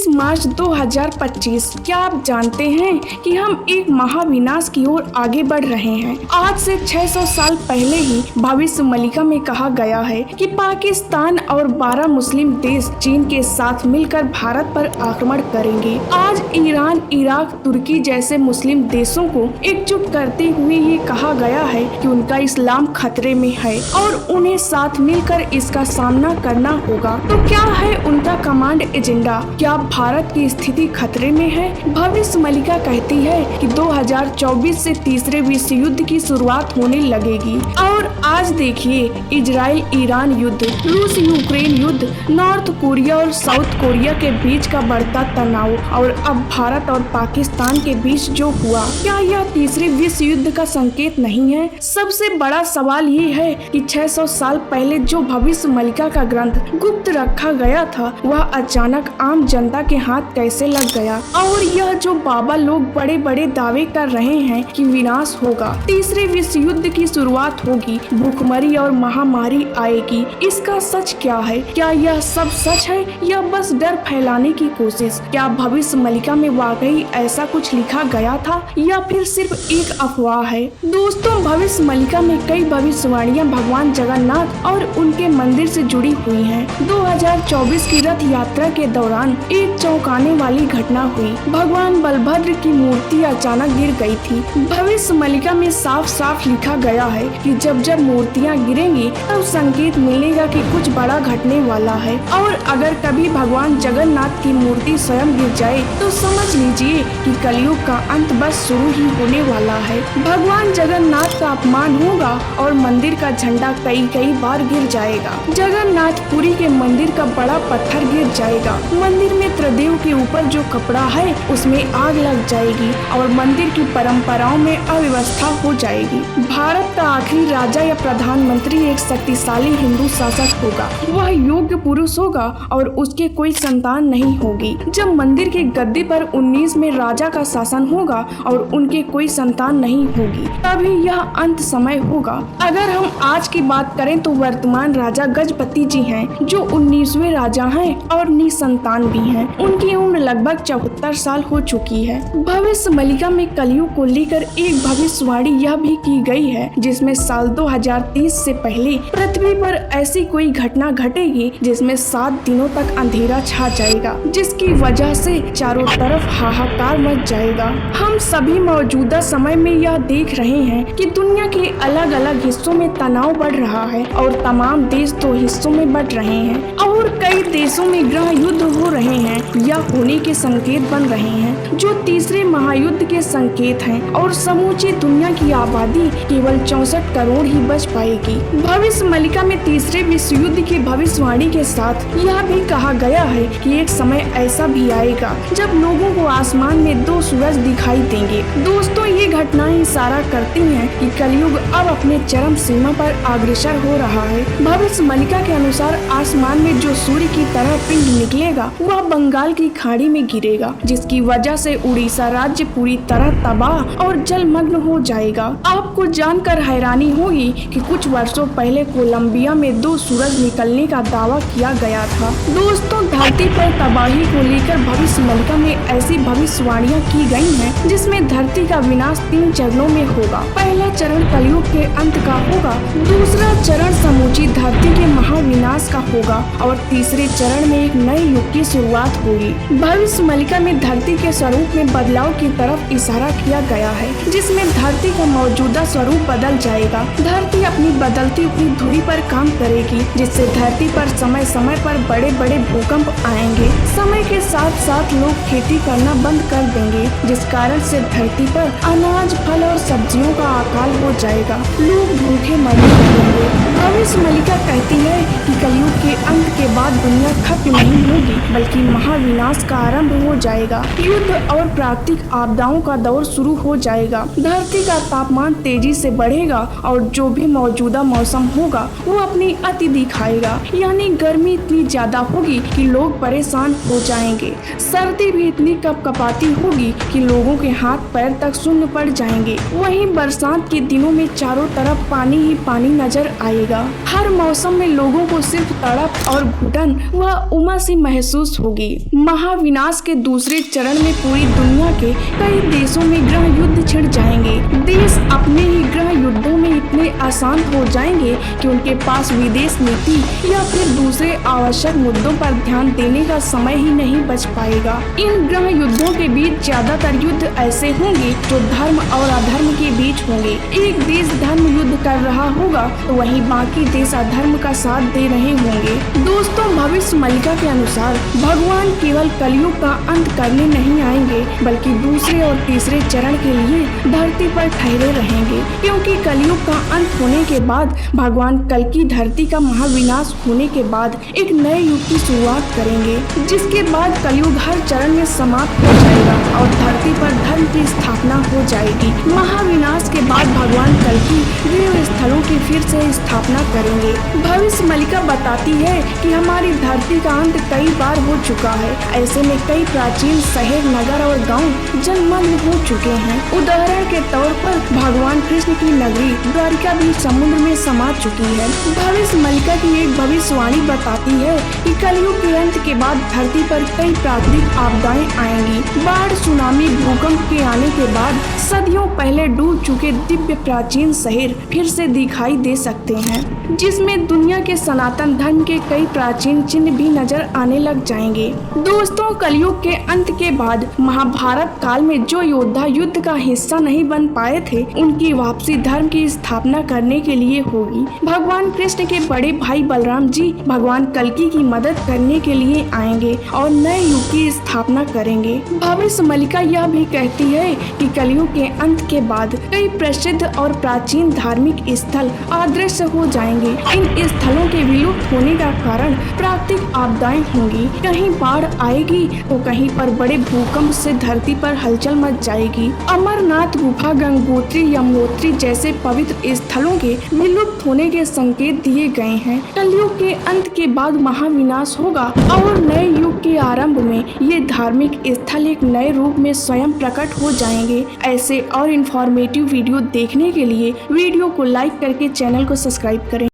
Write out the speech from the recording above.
31 मार्च 2025। क्या आप जानते हैं कि हम एक महाविनाश की ओर आगे बढ़ रहे हैं। आज से 600 साल पहले ही भविष्यवाणी में कहा गया है कि पाकिस्तान और 12 मुस्लिम देश चीन के साथ मिलकर भारत पर आक्रमण करेंगे। आज ईरान, इराक, तुर्की जैसे मुस्लिम देशों को एकजुट करते हुए ये कहा गया है कि उनका इस्लाम खतरे में है और उन्हें साथ मिलकर इसका सामना करना होगा। तो क्या है उनका कमांड एजेंडा? क्या भारत की स्थिति खतरे में है? भविष्यवाणी कहती है कि 2024 से तीसरे विश्व युद्ध की शुरुआत होने लगेगी। और आज देखिए, इजराइल ईरान युद्ध, रूस यूक्रेन युद्ध, नॉर्थ कोरिया और साउथ कोरिया के बीच का बढ़ता तनाव और अब भारत और पाकिस्तान के बीच जो हुआ, क्या यह तीसरे विश्व युद्ध का संकेत नहीं है? सबसे बड़ा सवाल ये है कि 600 साल पहले जो भविष्यवाणी का ग्रंथ गुप्त रखा गया था, वह अचानक आम जनता के हाथ कैसे लग गया। और यह जो बाबा लोग बड़े बड़े दावे कर रहे हैं कि विनाश होगा, तीसरे विश्व युद्ध की शुरुआत होगी, भूखमरी और महामारी आएगी, इसका सच क्या है? क्या यह सब सच है या बस डर फैलाने की कोशिश? क्या भविष्यवाणी में वाकई ऐसा कुछ लिखा गया था या फिर सिर्फ एक अफवाह है? दोस्तों, भविष्यवाणी में कई भविष्यवाणियां भगवान जगन्नाथ और उनके मंदिर से जुड़ी हुई हैं। 2024 की रथ यात्रा के दौरान एक चौंकाने वाली घटना हुई। भगवान बलभद्र की मूर्ति अचानक गिर गई थी। भविष्यवाणी में साफ साफ लिखा गया है कि जब जब मूर्तियां गिरेंगी तब संकेत मिलेगा कि कुछ बड़ा घटने वाला है। और अगर कभी भगवान जगन्नाथ की मूर्ति स्वयं गिर जाए तो समझ लीजिए कि कलयुग का अंत बस शुरू ही होने वाला है। भगवान जगन्नाथ का अपमान होगा और मंदिर का झंडा कई बार गिर जाएगा। जगन्नाथपुरी के मंदिर का बड़ा पत्थर गिर जाएगा। मंदिर में त्रिदेव के ऊपर जो कपड़ा है उसमें आग लग जाएगी और मंदिर की परंपराओं में अव्यवस्था हो जाएगी। भारत का आखिरी राजा या प्रधानमंत्री एक शक्तिशाली हिंदू शासक होगा। वह योग्य पुरुष होगा और उसके कोई संतान नहीं होगी। जब मंदिर के गद्दी पर 19 में राजा का शासन होगा और उनके कोई संतान नहीं होगी, तभी यह अंत समय होगा। अगर हम आज की बात करें तो वर्तमान राजा गजपति जी हैं, जो 19वें राजा हैं और निसंतान भी हैं। उनकी उम्र लगभग 74 साल हो चुकी है। भविष्यवाणी में कलयुग को लेकर एक भविष्यवाणी यह भी की गई है, जिसमें साल 2030 से पहले पृथ्वी पर ऐसी कोई घटना घटेगी जिसमें 7 दिनों तक अंधेरा छा जाएगा, जिसकी वजह से चारों तरफ हाहाकार मच जाएगा। हम सभी मौजूदा समय में यह देख रहे हैं कि दुनिया के अलग अलग हिस्सों में तनाव बढ़ रहा है और तमाम देश 2 हिस्सों में बढ़ रहे हैं और कई देशों में गृह युद्ध हो रहे हैं या होने के संकेत बन रहे हैं, जो तीसरे महायुद्ध के संकेत हैं। और समूची दुनिया की आबादी केवल 64 करोड़ ही बच पाएगी। भविष्यवाणी में तीसरे विश्व युद्ध की भविष्यवाणी के साथ यह भी कहा गया है कि एक समय ऐसा भी आएगा जब लोगों को आसमान में 2 सूरज दिखाई देंगे। दोस्तों, ये घटनाएं इशारा करती हैं कि कलयुग अब अपने चरम सीमा पर अग्रसर हो रहा है। भविष्यवाणी के अनुसार आसमान में जो सूर्य की तरह पिंड निकलेगा वह बंगाल की खाड़ी में गिरेगा, जिसकी वजह से उड़ीसा राज्य पूरी तरह तबाह और जलमग्न हो जाएगा। आपको जानकर हैरानी होगी कि कुछ वर्षों पहले कोलंबिया में 2 सूरज निकलने का दावा किया गया था। दोस्तों, धरती पर तबाही को लेकर भविष्यवाणी में ऐसी भविष्यवाणियां की गई हैं जिसमें धरती का विनाश 3 चरणों में होगा। पहला चरण कलयुग के अंत का होगा, दूसरा चरण समूची धरती के महाविनाश का होगा और तीसरे चरण में एक नए युग की शुरुआत होगी। भविष्यवाणी में धरती के स्वरूप में बदलाव की तरफ इशारा किया गया है, जिसमें धरती का मौजूदा स्वरूप बदल जाएगा। धरती अपनी बदलती हुई धुरी पर काम करेगी, जिससे धरती पर समय समय पर बड़े बड़े भूकंप आएंगे। समय के साथ साथ लोग खेती करना बंद कर देंगे, जिस कारण से धरती पर अनाज, फल और सब्जियों का अकाल हो जाएगा। लोग भूखे मरने लगेंगे। भविष्यवाणी कहती है कि कलयुग के अंत के बाद दुनिया खत्म नहीं होगी, बल्कि महाविनाश का आरंभ हो जाएगा। युद्ध और प्राकृतिक आपदाओं का दौर शुरू हो जाएगा। धरती का तापमान तेजी से बढ़ेगा और जो भी मौजूदा मौसम होगा वो अपनी अति दिखाएगा, यानी गर्मी इतनी ज्यादा होगी कि लोग परेशान हो जाएंगे। सर्दी भी इतनी कपकपाती होगी कि लोगों के हाथ पैर तक शून्य पड़ जाएंगे। वहीं बरसात के दिनों में चारों तरफ पानी ही पानी नजर आएगा। हर मौसम में लोगों को सिर्फ तड़प और घुटन व उमस ही महसूस होगी। महाविनाश के दूसरे चरण में पूरी दुनिया के कई देशों में गृह युद्ध छिड़ जाएंगे। देश अपने ही गृह युद्धों में इतने अशांत हो जाएंगे कि उनके पास विदेश नीति या फिर दूसरे आवश्यक मुद्दों पर ध्यान देने का समय ही नहीं बच पाएगा। इन गृह युद्धों के बीच ज्यादातर युद्ध ऐसे होंगे जो धर्म और अधर्म के बीच होंगे। एक देश धर्म युद्ध कर रहा होगा तो वहीं बाकी देश अधर्म का साथ दे रहे होंगे। दोस्तों, भविष्य मलिका के अनुसार भगवान केवल कलयुग का अंत करने नहीं आएंगे बल्कि दूसरे और तीसरे चरण के लिए धरती पर ठहरे रहेंगे, क्योंकि कलयुग का अंत होने के बाद भगवान कल्कि धरती का महाविनाश होने के बाद एक नए युग की शुरुआत करेंगे, जिसके बाद कलयुग हर चरण में समाप्त हो जाएगा और धरती पर धर्म की स्थापना हो जाएगी। महाविनाश के बाद भगवान कल्कि देव स्थलों की फिर से स्थापना करेंगे। भविष्य मलिका बताती है कि हमारी धरती का अंत कई बार हो चुका है। ऐसे में कई प्राचीन शहर, नगर और गांव जलमग्न हो चुके हैं। उदाहरण के तौर पर भगवान कृष्ण की नगरी द्वारिका भी समुद्र में समा चुकी है। भविष्य मलिका की एक भविष्यवाणी बताती है कि कलयुग के अंत के बाद धरती पर कई प्राकृतिक आपदाएं आएंगी। बाढ़, सुनामी, भूकंप के आने के बाद सदियों पहले डूब चुके दिव्य प्राचीन शहर फिर से दिखाई दे सकते हैं, जिसमें दुनिया के सनातन धर्म के कई प्राचीन चिन्ह भी नजर आने लग जाएंगे। दोस्तों, कलयुग के अंत के बाद महाभारत काल में जो योद्धा युद्ध का हिस्सा नहीं बन पाए थे, उनकी वापसी धर्म की स्थापना करने के लिए होगी। भगवान कृष्ण के बड़े भाई बलराम जी भगवान कल्कि की मदद करने के लिए आएंगे और नए युग की स्थापना करेंगे। भविष्य मलिका यह भी कहती है कि कलयुग के अंत के बाद कई प्रसिद्ध और प्राचीन धार्मिक स्थल अदृश्य हो जाएंगे। इन स्थलों के विलुप्त होने का कारण प्राकृतिक आपदाएं होंगी। कहीं बाढ़ आएगी तो कहीं पर बड़े भूकंप से धरती पर हलचल मच जाएगी। अमरनाथ गुफा, गंगोत्री, यमुनोत्री जैसे पवित्र स्थलों के विलुप्त होने के संकेत दिए गए हैं। कलयुग के अंत के बाद महाविनाश होगा और नए युग के आरंभ में ये धार्मिक स्थल एक नए रूप में स्वयं प्रकट हो जाएंगे। ऐसे और इंफॉर्मेटिव वीडियो देखने के लिए वीडियो को लाइक करके चैनल को सब्सक्राइब करें।